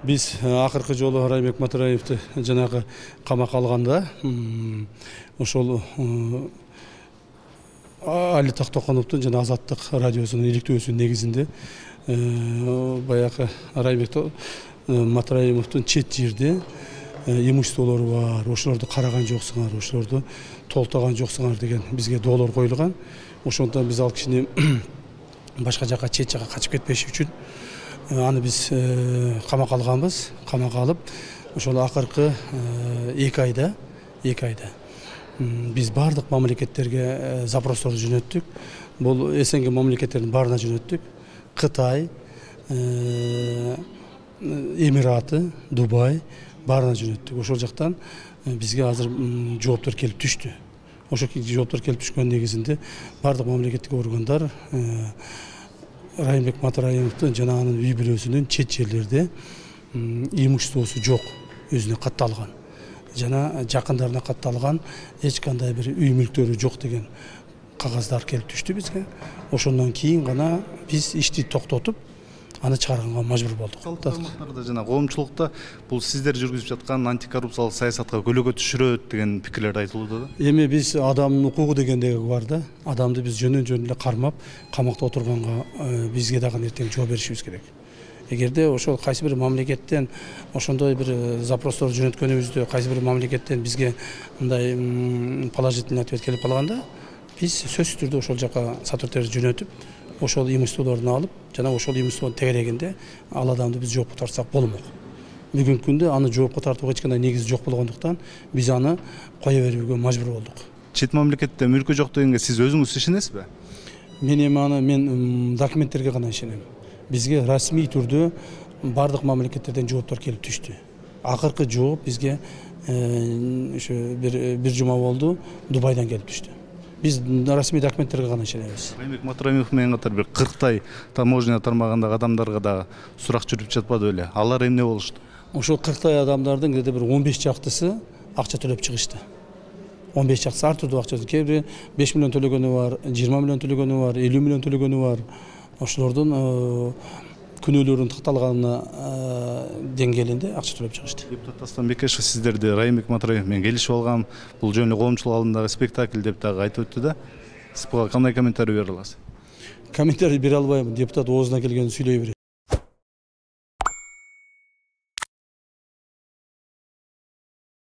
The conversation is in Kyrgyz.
Biz акыркы жолу Райымбек Матараевди жанагы камакка алганда ошол Али Тактоконовдун жана Азаттык радиосунун иликтөөсүнүн негизинде баягы Райымбек Матараевдин чет жерде имуществолору бар, ошолорду караган жоксуңар, ошолорду толтогон жоксуңар деген бизге доолор коюлган. Ошондон биз ал кишини башка жака, чет жака качып кетпеш үчүн аны биз камакка алганбыз. Камакка алып, ошол акыркы 2 айда биз бардык мамлекеттерге запростор жөнөттүк. Бул СНГ мамлекеттердин баарына жөнөттүк. Кытай, Эмираты, Дубай баарына жөнөттүк. Ошол жактан бизге азыр жооптор келип түштү. Ошол жооптор келип түшкөн негизинде бардык мамлекеттик органдар Райымбек Матараевдин жана анын үй бүлөсүнүн чет жерлерде имуществосу жок, өзүнө катталган жана жакындарына катталган эч кандай бир үй мүлктөрү жок деген кагаздар келип түштү бизге. Ошондон кийин гана биз ишти токтотуп аны чыгарганга мажбур болдук. Салттарда жана коомчулукта бул сиздер жүргүзүп жаткан антикоррупциялык саясатка көлөгө түшүрөт деген пикирлер айтылууда да. Эми биз адамдын укугу дегендеги бар да. Адамды биз жөнөн эле кармап, камакта отурганга бизге дагы эртең жооп беришибиз керек. Эгерде ошол кайсы бир мамлекеттен ошондой бир запростор жөнөткөнүбүздө, кайсы бир мамлекеттен бизге мындай положительный ответ келип калганда, биз сөзсүз түрдө ошол жака сотрудниктерди жөнөтүп, ошол имуществолорун алып, жана ошол имуществонун тегерегинде ал адамды биз жоопко тартсак болмок. Бүгүнкү күндө аны жоопко тартууга эч кандай негиз жок болгондуктан биз аны кое берүүгө мажбур болдук. Чет мамлекетте мүлкү жок дегенге сиз өзүңүз ишенесизби? Мен документтерге гана ишенем. Бизге расмий түрдө бардык мамлекеттерден жооптор келип түштү. Акыркы жооп бизге ошо бир жума болду, Дубайдан келип түштү. Биз расмий документтерге гана ишенебиз. Райымбек Матараев менен катар бир 40 таможня тармагындагы адамдарга да сурак жүрүп жатпады беле? Алар эмне болушту? Ошол 40 адамдардын где-то бир 15 чактысы акча төлөп чыгышты. 15 чактысы ар түрдүү акча. Кээ бир 5 миллион төлөгөнү бар, 20 миллион төлөгөнү бар, 50 миллион төлөгөнү бар. Ошолордун күнөөлөрүнүн такталганына деңгээлинде акча төлөп чыгышты. Депутат Дастан Бекешев сиздерди Райымбек Матараев менен келишип алган, бул жөн эле коомчулук алдындагы спектакль деп дагы айтып өттү да. Сиз буга кандай комментарий бере аласыз? Комментарий бере албайм. Депутат оозуна келгенин сүйлөй берет.